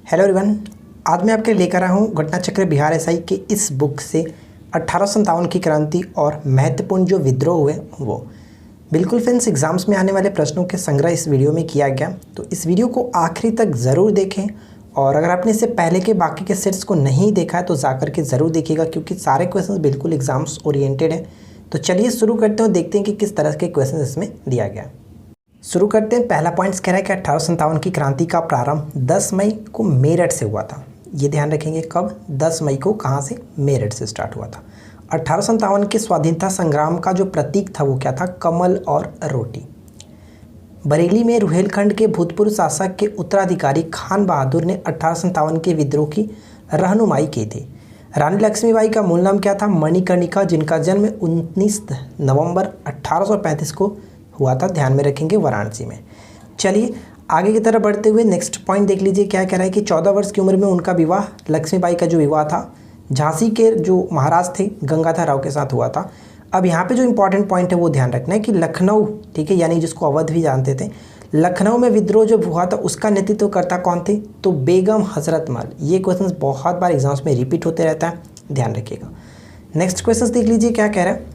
Hello everyone. आज मैं आपके लेकर आया हूँ घटना चक्र बिहार एसआई के इस बुक से 1857 की क्रांति और महत्वपूर्ण जो विद्रोह हुए वो। बिल्कुल फ्रेंड्स, एग्जाम्स में आने वाले प्रश्नों के संग्रह इस वीडियो में किया गया, तो इस वीडियो को आखिरी तक ज़रूर देखें। और अगर आपने इससे पहले के बाकी के सेट्स को नहीं देखा है तो जाकर के ज़रूर देखिएगा, क्योंकि सारे क्वेश्चन बिल्कुल एग्जाम्स ओरिएंटेड हैं। तो चलिए शुरू करते हैं, देखते हैं कि किस तरह के क्वेश्चन इसमें दिया गया। शुरू करते हैं। पहला पॉइंट्स कह रहा है कि 1857 की क्रांति का प्रारंभ 10 मई को मेरठ से हुआ था। ये ध्यान रखेंगे, कब? 10 मई को कहाँ से? मेरठ से स्टार्ट हुआ था। 1857 के स्वाधीनता संग्राम का जो प्रतीक था वो क्या था? कमल और रोटी। बरेली में रुहेलखंड के भूतपूर्व शासक के उत्तराधिकारी खान बहादुर ने 1857 के विद्रोह की रहनुमाई की थी। रानी लक्ष्मीबाई का मूल नाम क्या था? मणिकर्णिका, जिनका जन्म 19 नवंबर 1835 को हुआ था। ध्यान में रखेंगे, वाराणसी में। चलिए आगे की तरफ बढ़ते हुए नेक्स्ट पॉइंट देख लीजिए। क्या कह रहा है कि 14 वर्ष की उम्र में उनका विवाह, लक्ष्मीबाई का जो विवाह था झांसी के जो महाराज थे गंगाधर राव के साथ हुआ था। अब यहाँ पे जो इंपॉर्टेंट पॉइंट है वो ध्यान रखना है कि लखनऊ, ठीक है, यानी जिसको अवध भी जानते थे, लखनऊ में विद्रोह जब हुआ था उसका नेतृत्व करता कौन थे? तो बेगम हजरत महल। ये क्वेश्चन बहुत बार एग्जाम्स में रिपीट होते रहता है, ध्यान रखिएगा। नेक्स्ट क्वेश्चन देख लीजिए क्या कह रहा है।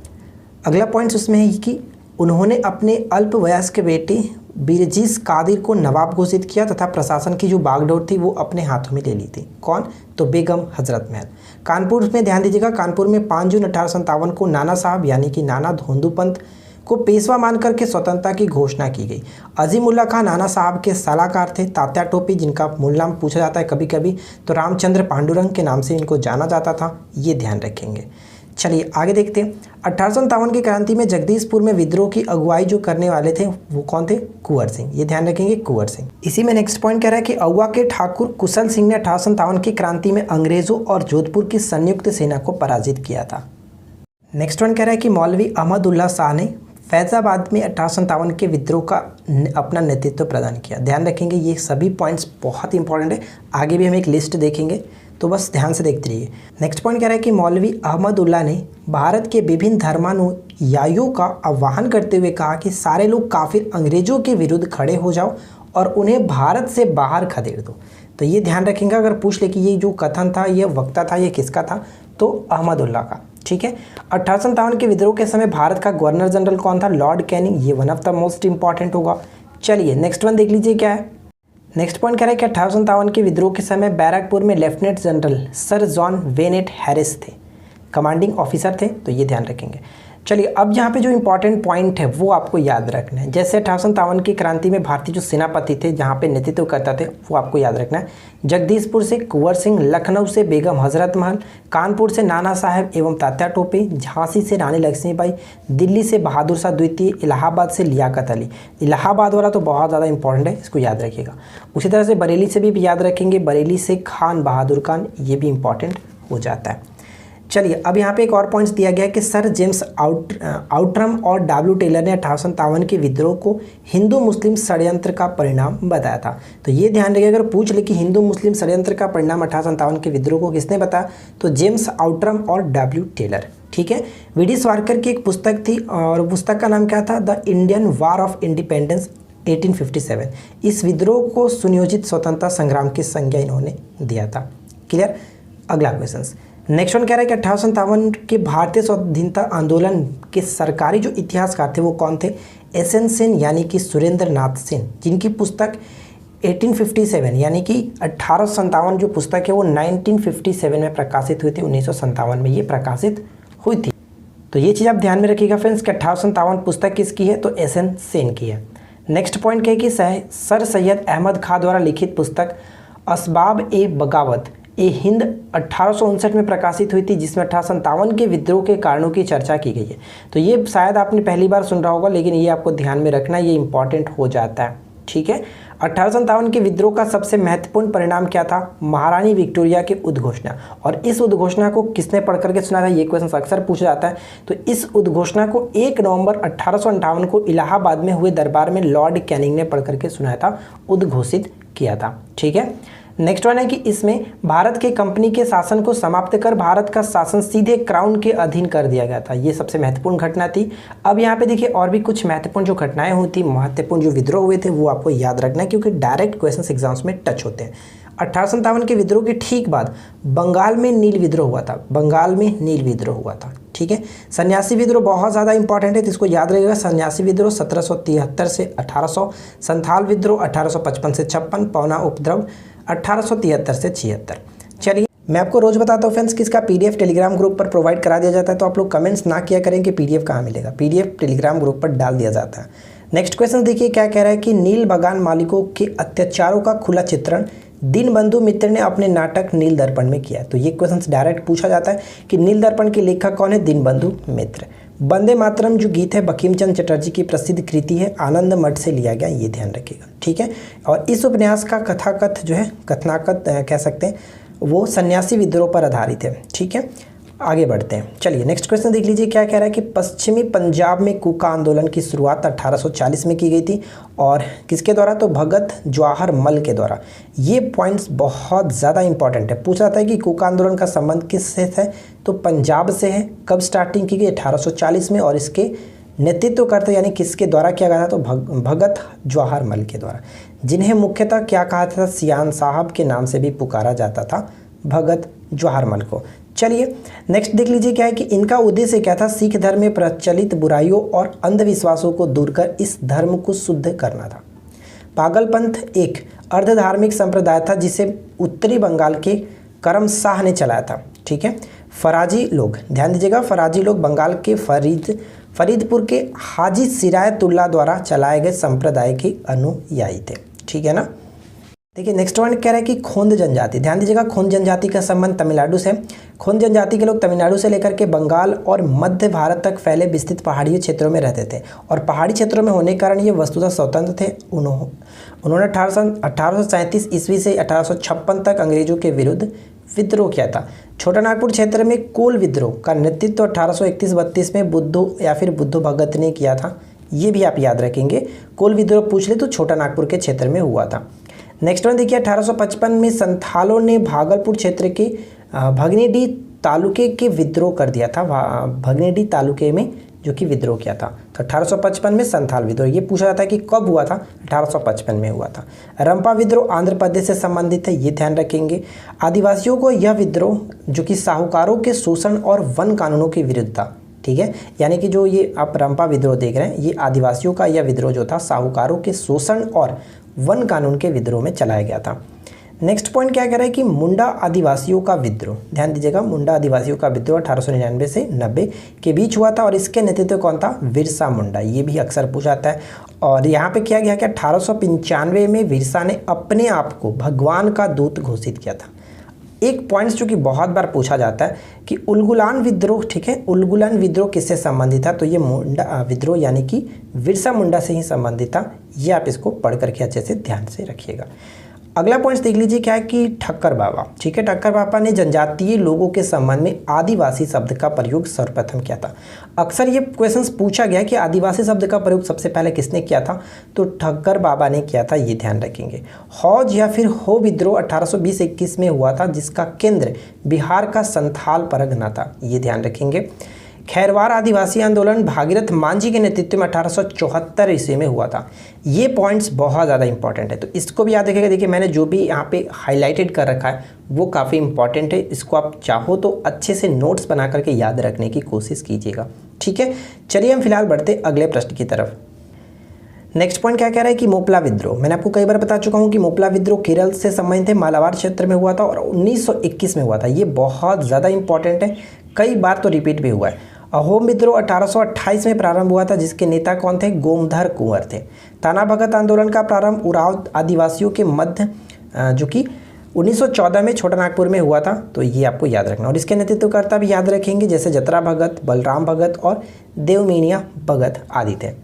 अगला पॉइंट उसमें है कि उन्होंने अपने अल्पवयस्क बेटे बिरजीस कादिर को नवाब घोषित किया तथा प्रशासन की जो बागडोर थी वो अपने हाथों में ले ली थी। कौन? तो बेगम हजरत महल। कानपुर में ध्यान दीजिएगा, कानपुर में 5 जून 1857 को नाना साहब यानी कि नाना धोंदू पंत को पेशवा मानकर के स्वतंत्रता की घोषणा की गई। अजीमुल्ला खां नाना साहब के सलाहकार थे। तात्या टोपी, जिनका मूल नाम पूछा जाता है कभी कभी, तो रामचंद्र पांडुरंग के नाम से इनको जाना जाता था। ये ध्यान रखेंगे। चलिए आगे देखते हैं। 1857 की क्रांति में जगदीशपुर में विद्रोह की अगुवाई जो करने वाले थे वो कौन थे? कुंवर सिंह। ये ध्यान रखेंगे, कुंवर सिंह। इसी में नेक्स्ट पॉइंट कह रहा है कि औवा के ठाकुर कुशल सिंह ने 1857 की क्रांति में अंग्रेजों और जोधपुर की संयुक्त सेना को पराजित किया था। नेक्स्ट पॉइंट कह रहा है कि मौलवी अहमदुल्ला शाह ने फैजाबाद में 1857 के विद्रोह का अपना नेतृत्व प्रदान किया। ध्यान रखेंगे, ये सभी पॉइंट्स बहुत इंपॉर्टेंट है। आगे भी हम एक लिस्ट देखेंगे, तो बस ध्यान से देखते रहिए। नेक्स्ट पॉइंट कह रहा है कि मौलवी अहमदुल्ला ने भारत के विभिन्न धर्मानुयायियों का आह्वान करते हुए कहा कि सारे लोग काफिर अंग्रेजों के विरुद्ध खड़े हो जाओ और उन्हें भारत से बाहर खदेड़ दो। तो ये ध्यान रखेंगे, अगर पूछ ले कि ये जो कथन था, ये वक्ता था, ये किसका था? तो अहमदुल्ला का। ठीक है। 1857 के विद्रोह के समय भारत का गवर्नर जनरल कौन था? Lord Canning. ये one of the most important होगा। चलिए नेक्स्ट वन देख लीजिए क्या है। नेक्स्ट पॉइंट कह रहा है कि 1857 के विद्रोह के समय बैरकपुर में lieutenant general sir John Bennett Harris थे, कमांडिंग ऑफिसर थे। तो ये ध्यान रखेंगे। चलिए अब यहाँ पे जो इंपॉर्टेंट पॉइंट है वो आपको याद रखना है। जैसे 1857 की क्रांति में भारतीय जो सेनापति थे जहाँ पे नेतृत्व करता थे वो आपको याद रखना है। जगदीशपुर से कुंवर सिंह, लखनऊ से बेगम हजरत महल, कानपुर से नाना साहब एवं तात्या टोपे, झांसी से रानी लक्ष्मीबाई, दिल्ली से बहादुर शाह द्वितीय, इलाहाबाद से लियाकत अली। इलाहाबाद वाला तो बहुत ज़्यादा इंपॉर्टेंट है, इसको याद रखिएगा। उसी तरह से बरेली से भी याद रखेंगे, बरेली से खान बहादुर खान, ये भी इंपॉर्टेंट हो जाता है। चलिए अब यहाँ पे एक और पॉइंट्स दिया गया है कि सर जेम्स आउट्रम और डब्ल्यू टेलर ने 1857 के विद्रोह को हिंदू मुस्लिम षड्यंत्र का परिणाम बताया था। तो ये ध्यान रखिए, अगर पूछ ले कि हिंदू मुस्लिम षड्यंत्र का परिणाम 1857 के विद्रोह को किसने बताया, तो जेम्स आउट्रम और डब्ल्यू टेलर। ठीक है। वी.डी. सावरकर की एक पुस्तक थी और पुस्तक का नाम क्या था? The Indian war of independence 1857। इस विद्रोह को सुनियोजित स्वतंत्रता संग्राम की संज्ञा इन्होंने दिया था। क्लियर। अगला क्वेश्चन नेक्स्ट वन कह रहा है कि 1857 के भारतीय स्वाधीनता आंदोलन के सरकारी जो इतिहासकार थे वो कौन थे? एस.एन. सेन यानी कि सुरेंद्र नाथ सेन, जिनकी पुस्तक 1857 यानी कि 1857 जो पुस्तक है वो 1957 में प्रकाशित हुई थी। 1957 में ये प्रकाशित हुई थी। तो ये चीज़ आप ध्यान में रखिएगा फ्रेंड्स कि 1857 पुस्तक किसकी है? तो एस.एन. सेन की है। नेक्स्ट पॉइंट क्या है कि सर सैयद अहमद खां द्वारा लिखित पुस्तक असबाब ए बगावत ए हिंद 1859 में प्रकाशित हुई थी, जिसमें 1857 के विद्रोह के कारणों की चर्चा की गई है। तो ये शायद आपने पहली बार सुन रहा होगा, लेकिन ये आपको ध्यान में रखना, ये इंपॉर्टेंट हो जाता है। ठीक है। 1857 के विद्रोह का सबसे महत्वपूर्ण परिणाम क्या था? महारानी विक्टोरिया की उद्घोषणा। और इस उद्घोषणा को किसने पढ़ करके सुना था? ये क्वेश्चन अक्सर पूछा जाता है। तो इस उद्घोषणा को 1 नवंबर 1858 को इलाहाबाद में हुए दरबार में लॉर्ड कैनिंग ने पढ़ करके सुनाया था, उद्घोषित किया था। ठीक है। नेक्स्ट वन है कि इसमें भारत के कंपनी के शासन को समाप्त कर भारत का शासन सीधे क्राउन के अधीन कर दिया गया था। ये सबसे महत्वपूर्ण घटना थी। अब यहाँ पे देखिए और भी कुछ महत्वपूर्ण जो घटनाएं हुई थी, महत्वपूर्ण जो विद्रोह हुए थे वो आपको याद रखना है, क्योंकि डायरेक्ट क्वेश्चंस एग्जाम्स में टच होते हैं। 1857 के विद्रोह के ठीक बाद बंगाल में नील विद्रोह हुआ था, बंगाल में नील विद्रोह हुआ था। ठीक है, सन्यासी विद्रोह बहुत ज़्यादा इंपॉर्टेंट है, तो इसको याद रखिएगा। सन्यासी विद्रोह 1773 से 1800, संथाल विद्रोह 1855 से 56, पौना उपद्रव 1873 से 76। चलिए मैं आपको रोज़ बताता हूँ फ्रेंड्स किसका पीडीएफ टेलीग्राम ग्रुप पर प्रोवाइड करा दिया जाता है, तो आप लोग कमेंट्स ना किया करें कि पीडीएफ कहाँ मिलेगा, पीडीएफ टेलीग्राम ग्रुप पर डाल दिया जाता है। नेक्स्ट क्वेश्चन देखिए क्या कह रहा है कि नील बागान मालिकों के अत्याचारों का खुला चित्रण दीनबंधु मित्र ने अपने नाटक नील दर्पण में किया है। तो ये क्वेश्चन डायरेक्ट पूछा जाता है कि नील दर्पण के लेखक कौन है, दीनबंधु मित्र। वंदे मातरम जो गीत है बंकिम चंद्र चटर्जी की प्रसिद्ध कृति है, आनंद मठ से लिया गया, ये ध्यान रखिएगा। ठीक है, और इस उपन्यास का कथाकथ जो है कथनाकथ कह सकते हैं वो सन्यासी विद्रोह पर आधारित है। ठीक है, आगे बढ़ते हैं। चलिए नेक्स्ट क्वेश्चन देख लीजिए क्या कह रहा है कि पश्चिमी पंजाब में कूका आंदोलन की शुरुआत 1840 में की गई थी और किसके द्वारा, तो भगत जवाहर मल के द्वारा। ये पॉइंट्स बहुत ज़्यादा इंपॉर्टेंट है। पूछा जाता है कि कूका आंदोलन का संबंध किससे है, तो पंजाब से है। कब स्टार्टिंग की गई, 1840 में, और इसके नेतृत्व करते यानी किसके द्वारा किया गया था, तो भगत जवाहर मल के द्वारा, जिन्हें मुख्यतः क्या कहा था, सियान साहब के नाम से भी पुकारा जाता था, भगत जवाहर मल को। चलिए नेक्स्ट देख लीजिए क्या है कि इनका उद्देश्य क्या था, सिख धर्म में प्रचलित बुराइयों और अंधविश्वासों को दूर कर इस धर्म को शुद्ध करना था। पागलपंथ एक अर्धधार्मिक संप्रदाय था जिसे उत्तरी बंगाल के करम शाह ने चलाया था। ठीक है, फराजी लोग, ध्यान दीजिएगा, फराजी लोग बंगाल के फरीदपुर के हाजी सिरायतुल्ला द्वारा चलाए गए संप्रदाय के अनुयायी थे। ठीक है ना। देखिए नेक्स्ट वन कह रहा है कि खोंद जनजाति, ध्यान दीजिएगा, खोंद जनजाति का संबंध तमिलनाडु से। खोंद जनजाति के लोग तमिलनाडु से लेकर के बंगाल और मध्य भारत तक फैले विस्तृत पहाड़ी क्षेत्रों में रहते थे और पहाड़ी क्षेत्रों में होने के कारण ये वस्तुतः स्वतंत्र थे। उन्होंने 1837 ईस्वी से 1856 तक अंग्रेजों के विरुद्ध विद्रोह किया था। छोटा नागपुर क्षेत्र में कोल विद्रोह का नेतृत्व 1831-32 में बुद्धू या फिर बुद्धू भगत ने किया था। ये भी आप याद रखेंगे, कोल विद्रोह पूछ ले तो छोटा नागपुर के क्षेत्र में हुआ था। नेक्स्ट वन देखिए, 1855 में संथालों ने भागलपुर क्षेत्र के भगनेडी तालुके के विद्रोह कर दिया था, भगनेडी तालुके में जो कि विद्रोह किया था। तो 1855 में संथाल विद्रोह, ये पूछा जाता है कि कब हुआ था, 1855 में हुआ था। रंपा विद्रोह आंध्र प्रदेश से संबंधित है, ये ध्यान रखेंगे। आदिवासियों को यह विद्रोह जो कि साहूकारों के शोषण और वन कानूनों के विरुद्ध था। ठीक है, यानी कि जो ये आप रंपा विद्रोह देख रहे हैं, ये आदिवासियों का यह विद्रोह जो था साहूकारों के शोषण और वन कानून के विद्रोह में चलाया गया था। नेक्स्ट पॉइंट क्या कह रहा है कि मुंडा आदिवासियों का विद्रोह, ध्यान दीजिएगा, मुंडा आदिवासियों का विद्रोह 1899 से 90 के बीच हुआ था और इसके नेतृत्व कौन था, बिरसा मुंडा। ये भी अक्सर पूछा जाता है। और यहाँ पे किया गया कि 1895 में बिरसा ने अपने आप को भगवान का दूत घोषित किया था। एक पॉइंट्स जो कि बहुत बार पूछा जाता है कि उलगुलान विद्रोह, ठीक है, उलगुलान विद्रोह किससे संबंधित था, तो ये मुंडा विद्रोह यानी कि बिरसा मुंडा से ही संबंधित था। ये आप इसको पढ़ करके अच्छे से ध्यान से रखिएगा। अगला पॉइंट देख लीजिए क्या है कि ठक्कर बाबा, ठीक है, ठक्कर बाबा ने जनजातीय लोगों के संबंध में आदिवासी शब्द का प्रयोग सर्वप्रथम किया था। अक्सर ये क्वेश्चंस पूछा गया कि आदिवासी शब्द का प्रयोग सबसे पहले किसने किया था, तो ठक्कर बाबा ने किया था, ये ध्यान रखेंगे। हौज या फिर हो विद्रोह 1820-21 में हुआ था जिसका केंद्र बिहार का संथाल परगना था, ये ध्यान रखेंगे। खैरवार आदिवासी आंदोलन भागीरथ मांझी के नेतृत्व में 1874 ईस्वी में हुआ था। ये पॉइंट्स बहुत ज़्यादा इंपॉर्टेंट है, तो इसको भी याद रखिएगा। देखिए मैंने जो भी यहाँ पे हाईलाइटेड कर रखा है वो काफ़ी इंपॉर्टेंट है, इसको आप चाहो तो अच्छे से नोट्स बना करके याद रखने की कोशिश कीजिएगा। ठीक है, चलिए हम फिलहाल बढ़ते अगले प्रश्न की तरफ। नेक्स्ट पॉइंट क्या कह रहा है कि मोपला विद्रोह, मैंने आपको कई बार बता चुका हूँ कि मोपला विद्रोह केरल से संबंधित है, मालाबार क्षेत्र में हुआ था और 1921 में हुआ था। ये बहुत ज़्यादा इंपॉर्टेंट है, कई बार तो रिपीट भी हुआ है। अहोम विद्रोह 1828 में प्रारंभ हुआ था जिसके नेता कौन थे, गोमधर कुंवर थे। ताना भगत आंदोलन का प्रारंभ उराव आदिवासियों के मध्य जो कि 1914 में छोटा नागपुर में हुआ था, तो ये आपको याद रखना। और इसके नेतृत्वकर्ता भी याद रखेंगे जैसे जतरा भगत, बलराम भगत और देवमीनिया भगत आदि थे।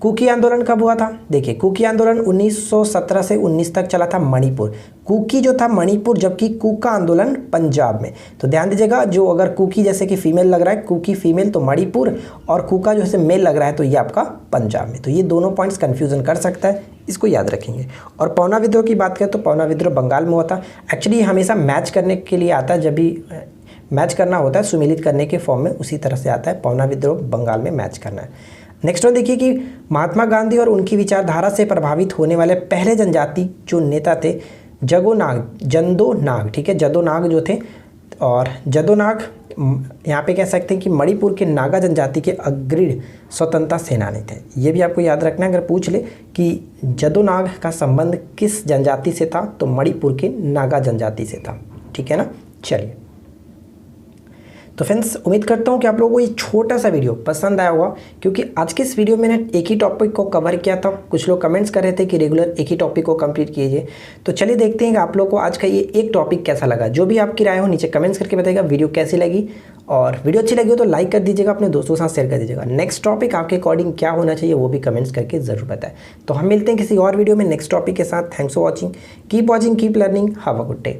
कुकी आंदोलन कब हुआ था, देखिए कुकी आंदोलन 1917 से 19 तक चला था मणिपुर। कुकी जो था मणिपुर, जबकि कुका आंदोलन पंजाब में। तो ध्यान दीजिएगा, जो अगर कुकी जैसे कि फीमेल लग रहा है, कुकी फीमेल तो मणिपुर, और कुका जो है मेल लग रहा है तो ये आपका पंजाब में। तो ये दोनों पॉइंट्स कन्फ्यूजन कर सकता है, इसको याद रखेंगे। और पौना विद्रोह की बात करें तो पौना विद्रोह बंगाल में हुआ था। एक्चुअली हमेशा मैच करने के लिए आता है, जब भी मैच करना होता है सुमिलित करने के फॉर्म में, उसी तरह से आता है। पौना विद्रोह बंगाल में मैच करना है। नेक्स्ट वन देखिए कि महात्मा गांधी और उनकी विचारधारा से प्रभावित होने वाले पहले जनजाति जो नेता थे जगोनाग, जंदोनाग, ठीक है, जदोनाग जो थे, और जदोनाग यहाँ पे कह सकते हैं कि मणिपुर के नागा जनजाति के अग्रणी स्वतंत्रता सेनानी थे। ये भी आपको याद रखना है, अगर पूछ ले कि जदोनाग का संबंध किस जनजाति से था तो मणिपुर के नागा जनजाति से था, ठीक है ना। चलिए, तो फ्रेंड्स उम्मीद करता हूँ कि आप लोगों को ये छोटा सा वीडियो पसंद आया होगा, क्योंकि आज के इस वीडियो में मैंने एक ही टॉपिक को कवर किया था। कुछ लोग कमेंट्स कर रहे थे कि रेगुलर एक ही टॉपिक को कंप्लीट कीजिए, तो चलिए देखते हैं कि आप लोगों को आज का ये एक टॉपिक कैसा लगा। जो भी आपकी राय हो नीचे कमेंट्स करके बताइएगा वीडियो कैसी लगी, और वीडियो अच्छी लगी हो तो लाइक कर दीजिएगा, अपने दोस्तों के साथ शेयर कर दीजिएगा। नेक्स्ट टॉपिक आपके अकॉर्डिंग क्या होना चाहिए वो भी कमेंट्स करके ज़रूर बताएं। तो हम मिलते हैं किसी और वीडियो में नेक्स्ट टॉपिक के साथ। Thanks for watching, keep learning, have a good day.